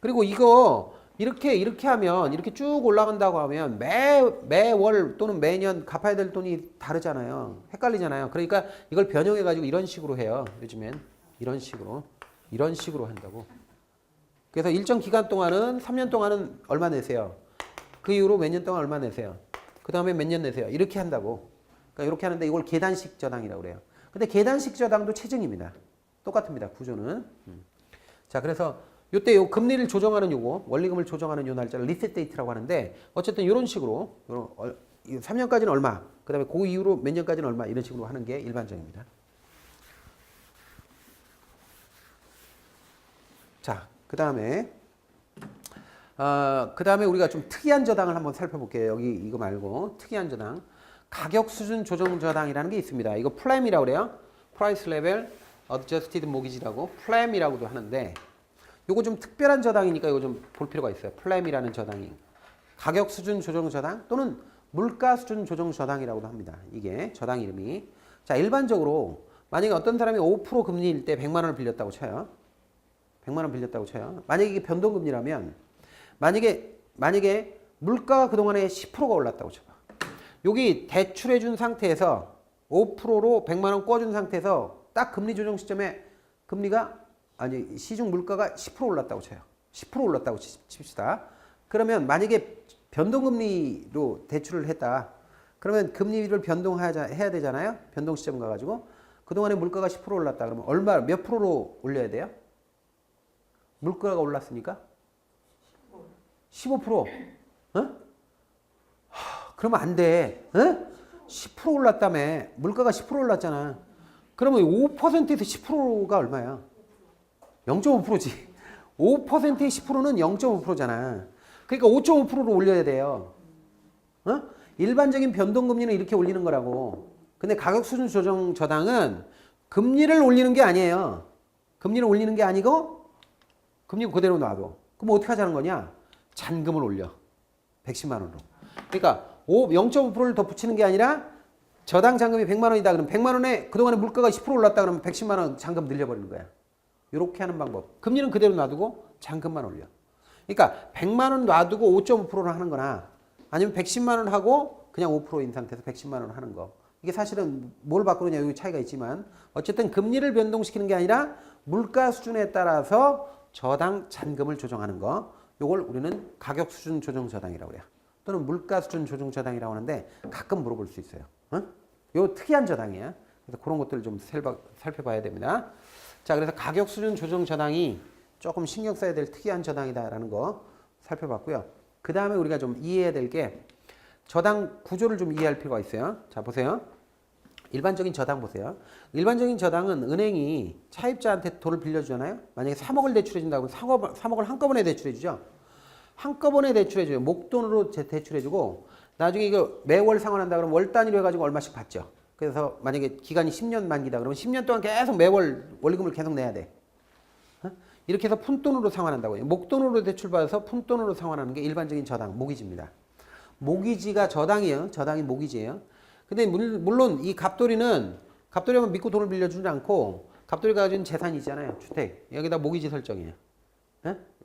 그리고 이거 이렇게 하면 이렇게 쭉 올라간다고 하면 매월 또는 매년 갚아야 될 돈이 다르잖아요. 헷갈리잖아요. 그러니까 이걸 변형해 가지고 이런 식으로 해요. 요즘엔 이런 식으로 한다고. 그래서 일정 기간 동안은 3년 동안은 얼마 내세요. 그 이후로 몇 년 동안 얼마 내세요. 그 다음에 몇 년 내세요. 이렇게 한다고. 그러니까 이렇게 하는데 이걸 계단식 저당이라고 그래요. 근데 계단식 저당도 체증입니다. 똑같습니다. 구조는. 자, 그래서 요때 요 금리를 조정하는 요거, 원리금을 조정하는 요 날짜를 리셋 데이트라고 하는데 어쨌든 이런 식으로 3년까지는 얼마, 그 다음에 그 이후로 몇 년까지는 얼마 이런 식으로 하는 게 일반적입니다. 자, 그 다음에 우리가 좀 특이한 저당을 한번 살펴볼게요. 여기 이거 말고 특이한 저당. 가격 수준 조정 저당이라는 게 있습니다. 이거 플램이라고 그래요. Price Level Adjusted Mortgage라고 플램이라고도 하는데 요거 좀 특별한 저당이니까 이거 좀 볼 필요가 있어요. 플램이라는 저당이 가격 수준 조정 저당 또는 물가 수준 조정 저당이라고도 합니다. 이게 저당 이름이. 자, 일반적으로 만약에 어떤 사람이 5% 금리일 때 100만 원을 빌렸다고 쳐요. 100만 원 빌렸다고 쳐요. 만약에 이게 변동금리라면 만약에 물가가 그동안에 10%가 올랐다고 쳐봐. 여기 대출해 준 상태에서 5%로 100만 원 꿔준 상태에서 딱 금리 조정 시점에 시중 물가가 10% 올랐다고 쳐요. 10% 올랐다고 칩시다. 그러면 만약에 변동금리로 대출을 했다. 그러면 금리를 변동해야 되잖아요. 변동 시점 가가지고 그동안에 물가가 10% 올랐다. 그러면 몇 프로로 올려야 돼요? 물가가 올랐으니까 15%. 그러면 안 돼. 10% 올랐다며. 물가가 10% 올랐잖아. 그러면 5%에서 10%가 얼마야? 0.5%지. 5%의 10%는 0.5%잖아. 그러니까 5.5%로 올려야 돼요. 일반적인 변동금리는 이렇게 올리는 거라고. 근데 가격수준 조정 저당은 금리를 올리는 게 아니에요. 금리를 올리는 게 아니고 금리 그대로 놔둬. 그럼 어떻게 하자는 거냐? 잔금을 올려. 110만 원으로. 그러니까 0.5%를 더 붙이는 게 아니라 저당 잔금이 100만 원이다. 그러면 100만 원에 그동안에 물가가 10% 올랐다 그러면 110만 원 잔금 늘려버리는 거야. 이렇게 하는 방법. 금리는 그대로 놔두고 잔금만 올려. 그러니까 100만 원 놔두고 5.5%를 하는 거나 아니면 110만 원 하고 그냥 5%인 상태에서 110만 원 하는 거. 이게 사실은 뭘 바꾸느냐 여기 차이가 있지만 어쨌든 금리를 변동시키는 게 아니라 물가 수준에 따라서 저당 잔금을 조정하는 거. 요걸 우리는 가격 수준 조정 저당이라고 그래요. 또는 물가 수준 조정 저당이라고 하는데 가끔 물어볼 수 있어요. 요 특이한 저당이야. 그래서 그런 것들을 좀 살펴봐야 됩니다. 자, 그래서 가격 수준 조정 저당이 조금 신경 써야 될 특이한 저당이다라는 거 살펴봤고요. 그 다음에 우리가 좀 이해해야 될 게 저당 구조를 좀 이해할 필요가 있어요. 자, 보세요. 일반적인 저당 보세요. 일반적인 저당은 은행이 차입자한테 돈을 빌려주잖아요. 만약에 3억을 대출해준다고 하면 3억을 한꺼번에 대출해주죠. 한꺼번에 대출해줘요. 목돈으로 대출해주고 나중에 이거 매월 상환한다 그러면 월 단위로 해가지고 얼마씩 받죠. 그래서 만약에 기간이 10년 만기다 그러면 10년 동안 계속 매월 원리금을 계속 내야 돼. 이렇게 해서 푼돈으로 상환한다고요. 목돈으로 대출받아서 푼돈으로 상환하는 게 일반적인 저당, 모기지입니다. 모기지가 저당이에요. 저당이 모기지예요. 근데 물론 이 갑돌이만 믿고 돈을 빌려주지 않고 갑돌이가 가진 재산이 있잖아요. 주택. 여기다 모기지 설정이에요.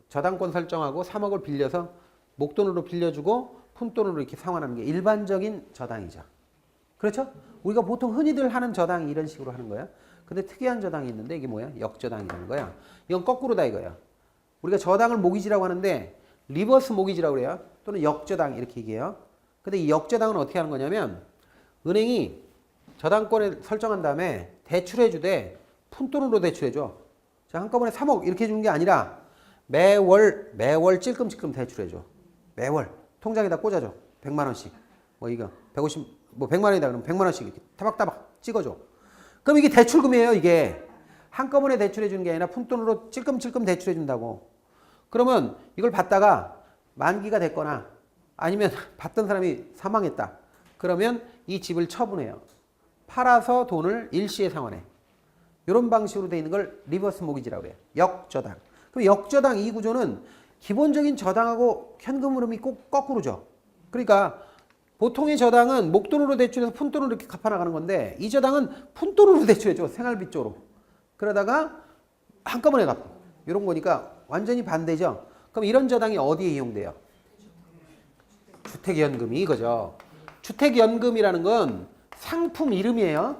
저당권 설정하고 3억을 빌려서 목돈으로 빌려주고 푼돈으로 이렇게 상환하는 게 일반적인 저당이죠. 그렇죠? 우리가 보통 흔히들 하는 저당이 이런 식으로 하는 거예요. 근데 특이한 저당이 있는데 이게 뭐야? 역저당이라는 거야. 이건 거꾸로다 이거야. 우리가 저당을 모기지라고 하는데 리버스 모기지라고 그래요. 또는 역저당 이렇게 얘기해요. 근데 이 역저당은 어떻게 하는 거냐면 은행이 저당권을 설정한 다음에 대출해주되 푼돈으로 대출해줘. 자, 한꺼번에 3억 이렇게 해주는 게 아니라 매월 찔끔찔끔 대출해줘. 매월 통장에다 꽂아줘. 100만 원씩. 뭐 이거 100만 원이다 그러면 100만 원씩 이렇게 타박타박 찍어줘. 그럼 이게 대출금이에요. 이게 한꺼번에 대출해 주는 게 아니라 푼돈으로 찔끔찔끔 대출해 준다고. 그러면 이걸 받다가 만기가 됐거나 아니면 받던 사람이 사망했다. 그러면 이 집을 처분해요. 팔아서 돈을 일시에 상환해. 이런 방식으로 되어 있는 걸 리버스 모기지라고 해요. 역저당. 그럼 역저당 이 구조는 기본적인 저당하고 현금 흐름이 꼭 거꾸로죠. 그러니까 보통의 저당은 목돈으로 대출해서 푼돈으로 이렇게 갚아나가는 건데 이 저당은 푼돈으로 대출해줘. 생활비 쪽으로. 그러다가 한꺼번에 갚아. 이런 거니까 완전히 반대죠. 그럼 이런 저당이 어디에 이용돼요? 주택연금이 이거죠. 주택연금이라는 건 상품 이름이에요.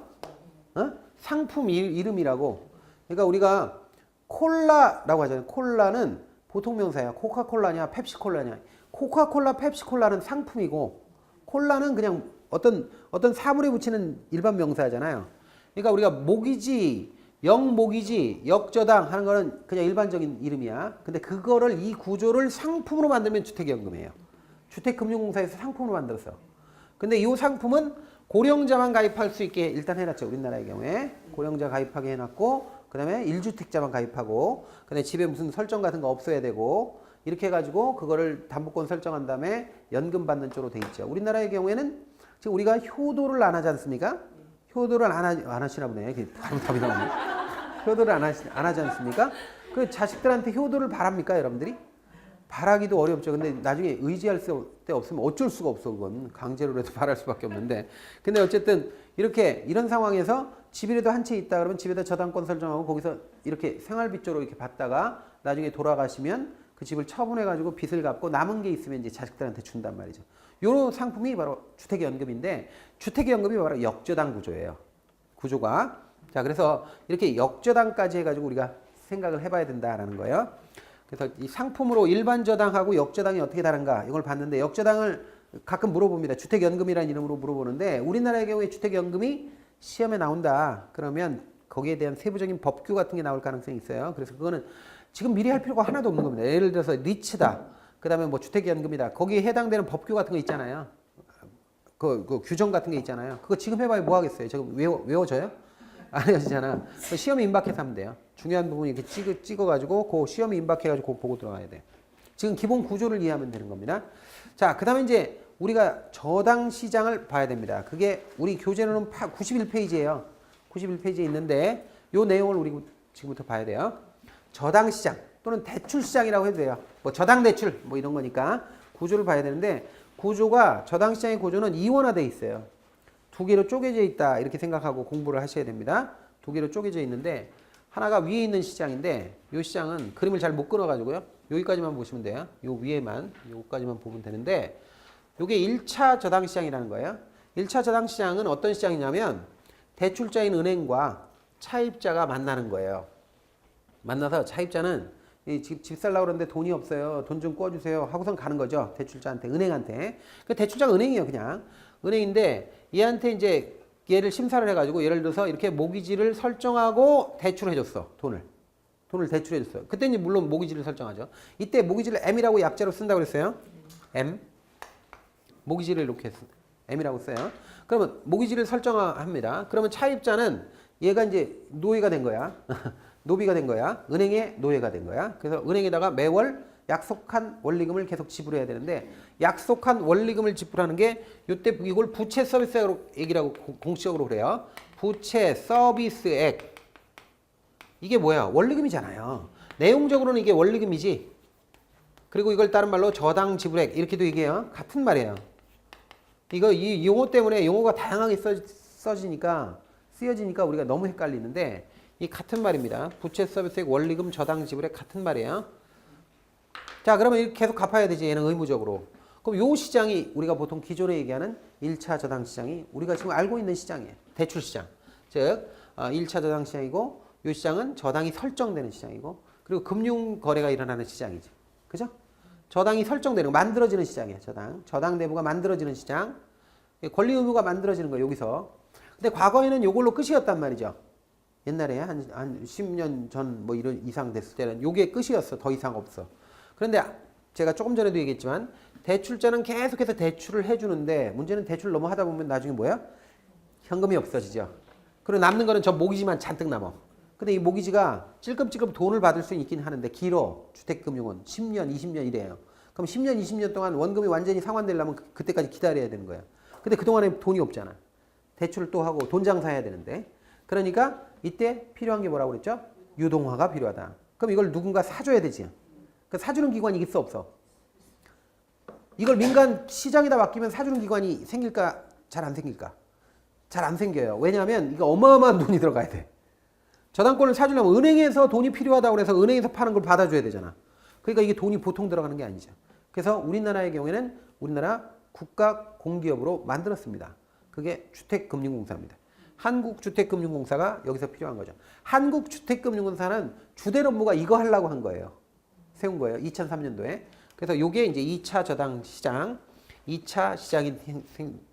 상품 이름이라고. 그러니까 우리가 콜라라고 하잖아요. 콜라는 보통 명사야. 코카콜라냐 펩시콜라냐. 코카콜라 펩시콜라는 상품이고 콜라는 그냥 어떤 사물에 붙이는 일반 명사잖아요. 그러니까 우리가 모기지, 역모기지, 역저당 하는 거는 그냥 일반적인 이름이야. 근데 그거를 이 구조를 상품으로 만들면 주택연금이에요. 주택금융공사에서 상품으로 만들었어. 근데 이 상품은 고령자만 가입할 수 있게 일단 해놨죠. 우리나라의 경우에 고령자 가입하게 해놨고 그 다음에 1주택자만 가입하고 그 다음에 집에 무슨 설정 같은 거 없어야 되고 이렇게 해가지고 그거를 담보권 설정한 다음에 연금 받는 쪽으로 돼 있죠. 우리나라의 경우에는 지금 우리가 효도를 안 하지 않습니까? 효도를 안 하시나 보네. 바로 답이 나오네. 효도를 안 하지 않습니까? 그 자식들한테 효도를 바랍니까, 여러분들이? 바라기도 어렵죠. 근데 나중에 의지할 때 없으면 어쩔 수가 없어. 그건 강제로라도 바랄 수밖에 없는데. 근데 어쨌든 이런 상황에서 집이라도 한 채 있다 그러면 집에다 저당권 설정하고 거기서 이렇게 생활비 쪽으로 이렇게 받다가 나중에 돌아가시면 그 집을 처분해가지고 빚을 갚고 남은 게 있으면 이제 자식들한테 준단 말이죠. 요런 상품이 바로 주택연금인데 주택연금이 바로 역저당 구조예요. 구조가. 자, 그래서 이렇게 역저당까지 해가지고 우리가 생각을 해봐야 된다라는 거예요. 그래서 이 상품으로 일반 저당하고 역저당이 어떻게 다른가 이걸 봤는데 역저당을 가끔 물어봅니다. 주택연금이라는 이름으로 물어보는데 우리나라의 경우에 주택연금이 시험에 나온다. 그러면 거기에 대한 세부적인 법규 같은 게 나올 가능성이 있어요. 그래서 그거는 지금 미리 할 필요가 하나도 없는 겁니다. 예를 들어서 리츠다. 그 다음에 뭐 주택연금이다. 거기에 해당되는 법규 같은 거 있잖아요. 그 규정 같은 게 있잖아요. 그거 지금 해봐야 뭐 하겠어요? 지금 외워져요? 안 외워지잖아. 시험에 임박해서 하면 돼요. 중요한 부분 이렇게 찍어가지고 그 시험에 임박해가지고 그거 보고 들어가야 돼. 지금 기본 구조를 이해하면 되는 겁니다. 자, 그 다음에 이제 우리가 저당 시장을 봐야 됩니다. 그게 우리 교재로는 91페이지예요. 91페이지에 있는데 요 내용을 우리 지금부터 봐야 돼요. 저당 시장 또는 대출 시장이라고 해도 돼요. 뭐 저당 대출 뭐 이런 거니까 구조를 봐야 되는데 구조가 저당 시장의 구조는 이원화돼 있어요. 두 개로 쪼개져 있다 이렇게 생각하고 공부를 하셔야 됩니다. 두 개로 쪼개져 있는데 하나가 위에 있는 시장인데 이 시장은 그림을 잘 못 그려가지고요. 여기까지만 보시면 돼요. 요 위에만 요까지만 보면 되는데 요게 1차 저당 시장이라는 거예요. 1차 저당 시장은 어떤 시장이냐면 대출자인 은행과 차입자가 만나는 거예요. 만나서 차입자는 집 살라고 그러는데 돈이 없어요. 돈 좀 꿔주세요. 하고선 가는 거죠. 대출자한테, 은행한테. 그 대출자가 은행이에요, 그냥. 은행인데 얘한테 이제 얘를 심사를 해가지고 예를 들어서 이렇게 모기지를 설정하고 대출을 해줬어. 돈을 대출해줬어요. 그때 이제 물론 모기지를 설정하죠. 이때 모기지를 M이라고 약자로 쓴다고 그랬어요. M. 모기지를 이렇게 M이라고 써요. 그러면 모기지를 설정합니다. 그러면 차입자는 얘가 이제 노예가 된 거야. 노비가 된 거야. 은행의 노예가 된 거야. 그래서 은행에다가 매월 약속한 원리금을 계속 지불해야 되는데 약속한 원리금을 지불하는 게 이때 이걸 부채 서비스액이라고 공식적으로 그래요. 부채 서비스액. 이게 뭐야? 원리금이잖아요. 내용적으로는 이게 원리금이지. 그리고 이걸 다른 말로 저당 지불액 이렇게도 얘기해요. 같은 말이에요. 이거 이 용어 때문에 용어가 다양하게 쓰여지니까 우리가 너무 헷갈리는데 이 같은 말입니다. 부채 서비스액 원리금 저당 지불액 같은 말이에요. 자, 그러면 이렇게 계속 갚아야 되지. 얘는 의무적으로. 그럼 요 시장이 우리가 보통 기존에 얘기하는 1차 저당 시장이 우리가 지금 알고 있는 시장이에요. 대출 시장. 즉 1차 저당 시장이고 요 시장은 저당이 설정되는 시장이고 그리고 금융 거래가 일어나는 시장이지. 그죠? 저당이 설정되는 거, 만들어지는 시장이에요. 저당 대부가 만들어지는 시장. 권리 의무가 만들어지는 거예요. 여기서. 근데 과거에는 요걸로 끝이었단 말이죠. 옛날에 한 10년 전 뭐 이런 이상 됐을 때는 요게 끝이었어. 더 이상 없어. 그런데 제가 조금 전에도 얘기했지만 대출자는 계속해서 대출을 해주는데 문제는 대출 너무 하다 보면 나중에 뭐야? 현금이 없어지죠. 그리고 남는 거는 저 모기지만 잔뜩 남아. 근데 이 모기지가 찔끔찔끔 돈을 받을 수 있긴 하는데 길어. 주택금융은 10년, 20년 이래요. 그럼 10년, 20년 동안 원금이 완전히 상환되려면 그때까지 기다려야 되는 거야. 근데 그동안에 돈이 없잖아. 대출을 또 하고 돈 장사해야 되는데. 그러니까 이때 필요한 게 뭐라고 그랬죠? 유동화가 필요하다. 그럼 이걸 누군가 사줘야 되지. 그 사주는 기관이 있어 없어? 이걸 민간 시장에다 맡기면 사주는 기관이 생길까? 잘 안 생길까? 잘 안 생겨요. 왜냐하면 이거 어마어마한 돈이 들어가야 돼. 저당권을 사주려면 은행에서 돈이 필요하다고 해서 은행에서 파는 걸 받아줘야 되잖아. 그러니까 이게 돈이 보통 들어가는 게 아니죠. 그래서 우리나라의 경우에는 우리나라 국가 공기업으로 만들었습니다. 그게 주택금융공사입니다. 한국주택금융공사가 여기서 필요한 거죠. 한국주택금융공사는 주된 업무가 이거 하려고 한 거예요. 세운 거예요. 2003년도에. 그래서 이게 이제 2차 저당 시장, 2차 시장이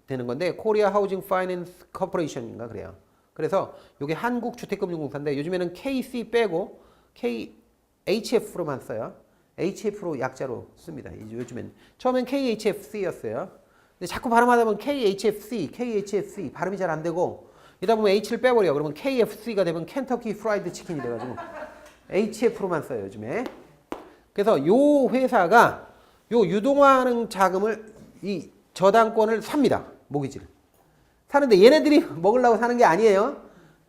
되는 건데 코리아 하우징 파이낸스 코퍼레이션인가 그래요. 그래서 이게 한국주택금융공사인데 요즘에는 KC 빼고 KHF로만 써요. HF로 약자로 씁니다. 요즘엔 처음엔 KHFC였어요. 근데 자꾸 발음하다 보면 KHFC 발음이 잘 안 되고 이러다 보면 H를 빼버려. 그러면 KFC가 되면 켄터키 프라이드 치킨이 돼가지고 HF로만 써요 요즘에. 그래서 요 회사가 요 유동화하는 자금을 이 저당권을 삽니다. 모기지를. 사는데 얘네들이 먹으려고 사는 게 아니에요.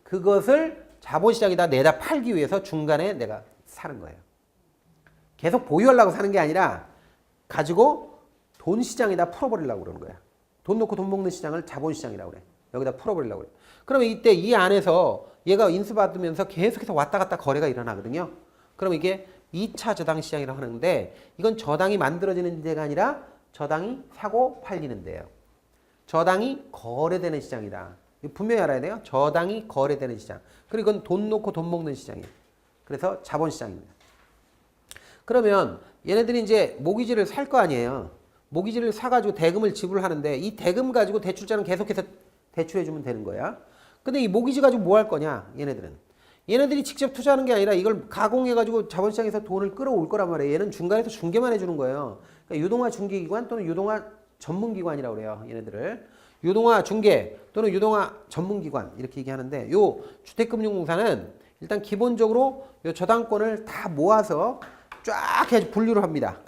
그것을 자본시장에다 내다 팔기 위해서 중간에 내가 사는 거예요. 계속 보유하려고 사는 게 아니라 가지고 돈 시장에다 풀어버리려고 그러는 거야. 돈 놓고 돈 먹는 시장을 자본시장이라고 그래. 여기다 풀어버리려고 그래. 그러면 이때 이 안에서 얘가 인수받으면서 계속해서 왔다 갔다 거래가 일어나거든요. 그럼 이게 2차 저당 시장이라고 하는데 이건 저당이 만들어지는 데가 아니라 저당이 사고 팔리는 데예요. 저당이 거래되는 시장이다. 분명히 알아야 돼요. 저당이 거래되는 시장. 그리고 이건 돈 놓고 돈 먹는 시장이에요. 그래서 자본시장입니다. 그러면 얘네들이 이제 모기지를 살 거 아니에요. 모기지를 사가지고 대금을 지불하는데 이 대금 가지고 대출자는 계속해서 대출해주면 되는 거야. 근데 이 모기지 가지고 뭐 할 거냐, 얘네들은. 얘네들이 직접 투자하는 게 아니라 이걸 가공해가지고 자본시장에서 돈을 끌어올 거란 말이에요. 얘는 중간에서 중개만 해주는 거예요. 그러니까 유동화 중개기관 또는 유동화 전문기관이라고 그래요. 얘네들을. 유동화 중개 또는 유동화 전문기관 이렇게 얘기하는데 요 주택금융공사는 일단 기본적으로 요 저당권을 다 모아서 쫙 해서 분류를 합니다.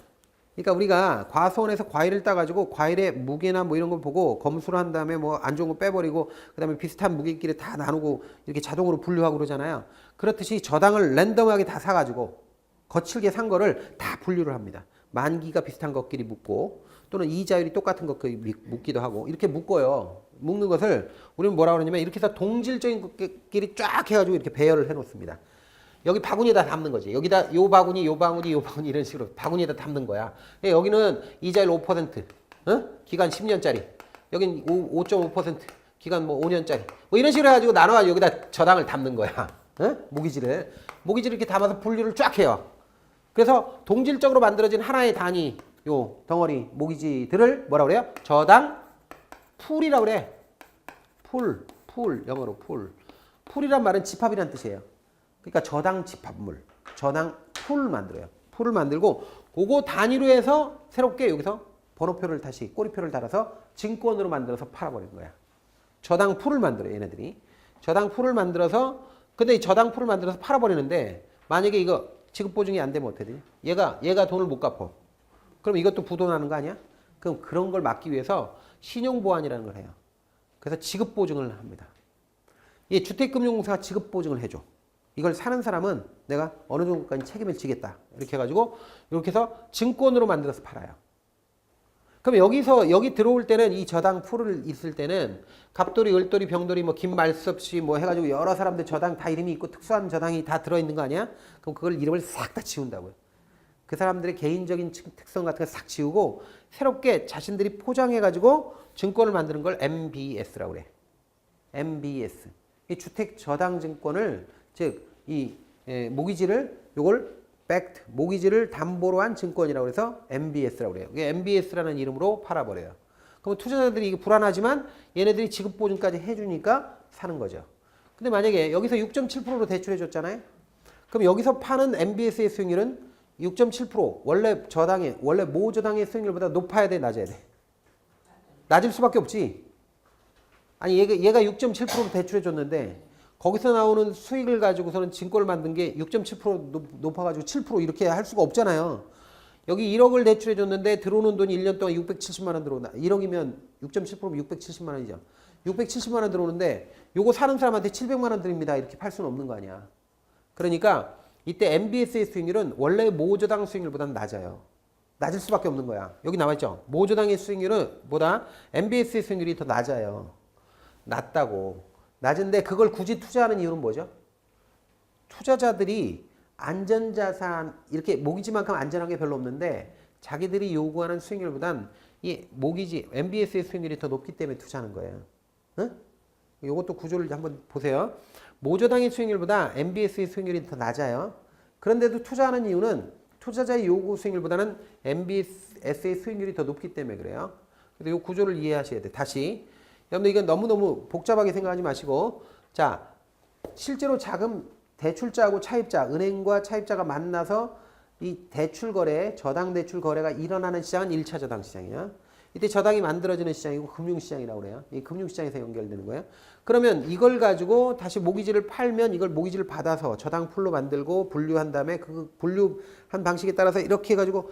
그러니까 우리가 과수원에서 과일을 따가지고 과일의 무게나 뭐 이런 걸 보고 검수를 한 다음에 뭐 안 좋은 거 빼버리고 그 다음에 비슷한 무게끼리 다 나누고 이렇게 자동으로 분류하고 그러잖아요. 그렇듯이 저당을 랜덤하게 다 사가지고 거칠게 산 거를 다 분류를 합니다. 만기가 비슷한 것끼리 묶고 또는 이자율이 똑같은 것끼리 묶기도 하고 이렇게 묶어요. 묶는 것을 우리는 뭐라고 그러냐면 이렇게 해서 동질적인 것끼리 쫙 해가지고 이렇게 배열을 해놓습니다. 여기 바구니에다 담는 거지. 여기다 요 바구니, 요 바구니, 요 바구니 이런 식으로 바구니에다 담는 거야. 여기는 이자율 5%, 기간 10년짜리. 여긴 5.5%, 기간 뭐 5년짜리. 뭐 이런 식으로 해가지고 나눠가지고 여기다 저당을 담는 거야. 모기지를 이렇게 담아서 분류를 쫙 해요. 그래서 동질적으로 만들어진 하나의 단위, 요 덩어리 모기지들을 뭐라 그래요? 저당 풀이라고 그래. 풀, 영어로 풀. 풀이란 말은 집합이란 뜻이에요. 그러니까 저당 집합물, 저당 풀을 만들어요. 풀을 만들고 그거 단위로 해서 새롭게 여기서 번호표를 다시 꼬리표를 달아서 증권으로 만들어서 팔아버린 거야. 저당 풀을 만들어요, 얘네들이. 저당 풀을 만들어서 근데 이 저당 풀을 만들어서 팔아버리는데 만약에 이거 지급 보증이 안 되면 어떻게 되냐? 얘가 돈을 못 갚어. 그럼 이것도 부도나는 거 아니야? 그럼 그런 걸 막기 위해서 신용보완이라는 걸 해요. 그래서 지급 보증을 합니다. 이 주택금융공사가 지급 보증을 해줘. 이걸 사는 사람은 내가 어느 정도까지 책임을 지겠다. 이렇게 해가지고 이렇게 해서 증권으로 만들어서 팔아요. 그럼 여기 들어올 때는 이 저당 풀을 있을 때는 갑돌이, 을돌이, 병돌이 뭐 긴 말 수 없이 뭐 해가지고 여러 사람들 저당 다 이름이 있고 특수한 저당이 다 들어있는 거 아니야? 그럼 그걸 이름을 싹 다 지운다고요. 그 사람들의 개인적인 특성 같은 거 싹 지우고 새롭게 자신들이 포장해가지고 증권을 만드는 걸 MBS라고 그래. MBS. 이 주택 저당 증권을 즉 이 모기지를 요걸 backed 모기지를 담보로 한 증권이라고 해서 MBS라고 그래요. 이게 MBS라는 이름으로 팔아버려요. 그럼 투자자들이 이게 불안하지만 얘네들이 지급 보증까지 해주니까 사는 거죠. 근데 만약에 여기서 6.7%로 대출해 줬잖아요. 그럼 여기서 파는 MBS의 수익률은 6.7% 원래 모 저당의 수익률보다 높아야 돼, 낮아야 돼? 낮을 수밖에 없지. 아니 얘가 6.7%로 대출해 줬는데 거기서 나오는 수익을 가지고서는 증권을 만든 게 6.7% 높아가지고 7% 이렇게 할 수가 없잖아요. 여기 1억을 대출해 줬는데 들어오는 돈이 1년 동안 670만 원 들어온다. 1억이면 6.7%면 670만 원이죠. 670만 원 들어오는데 요거 사는 사람한테 700만 원 드립니다. 이렇게 팔 수는 없는 거 아니야. 그러니까 이때 MBS의 수익률은 원래 모저당 수익률보다는 낮아요. 낮을 수밖에 없는 거야. 여기 나와 있죠. 모저당의 수익률은 보다 MBS의 수익률이 더 낮아요. 낮다고. 낮은데 그걸 굳이 투자하는 이유는 뭐죠? 투자자들이 안전자산 이렇게 모기지만큼 안전한 게 별로 없는데 자기들이 요구하는 수익률보단 이 모기지 MBS의 수익률이 더 높기 때문에 투자하는 거예요. 응? 이것도 구조를 한번 보세요. 모저당의 수익률보다 MBS의 수익률이 더 낮아요. 그런데도 투자하는 이유는 투자자의 요구 수익률보다는 MBS의 수익률이 더 높기 때문에 그래요. 그래서 이 구조를 이해하셔야 돼. 다시. 여러분들 이건 너무너무 복잡하게 생각하지 마시고 자 실제로 자금 대출자하고 차입자 은행과 차입자가 만나서 이 대출 거래 저당 대출 거래가 일어나는 시장은 1차 저당 시장이야. 이때 저당이 만들어지는 시장이고 금융시장이라고 그래요. 이 금융시장에서 연결되는 거예요. 그러면 이걸 가지고 다시 모기지를 팔면 이걸 모기지를 받아서 저당 풀로 만들고 분류한 다음에 그 분류한 방식에 따라서 이렇게 해가지고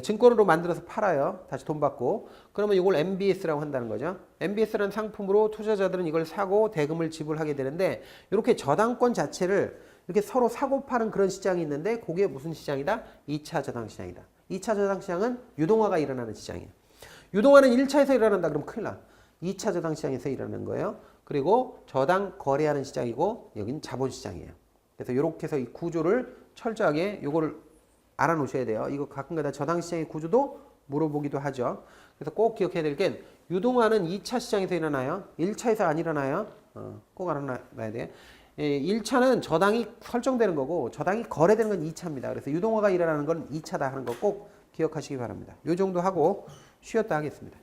증권으로 만들어서 팔아요. 다시 돈 받고. 그러면 이걸 MBS라고 한다는 거죠. MBS라는 상품으로 투자자들은 이걸 사고 대금을 지불하게 되는데 이렇게 저당권 자체를 이렇게 서로 사고 파는 그런 시장이 있는데 그게 무슨 시장이다? 2차 저당 시장이다. 2차 저당 시장은 유동화가 일어나는 시장이에요. 유동화는 1차에서 일어난다 그러면 큰일 나. 2차 저당 시장에서 일어나는 거예요. 그리고 저당 거래하는 시장이고 여기는 자본시장이에요. 그래서 이렇게 해서 이 구조를 철저하게 요거를 알아놓으셔야 돼요. 이거 가끔가다 저당시장의 구조도 물어보기도 하죠. 그래서 꼭 기억해야 될 게 유동화는 2차 시장에서 일어나요. 1차에서 안 일어나요. 꼭 알아놔야 돼요. 1차는 저당이 설정되는 거고 저당이 거래되는 건 2차입니다. 그래서 유동화가 일어나는 건 2차다 하는 거 꼭 기억하시기 바랍니다. 요 정도 하고 쉬었다 하겠습니다.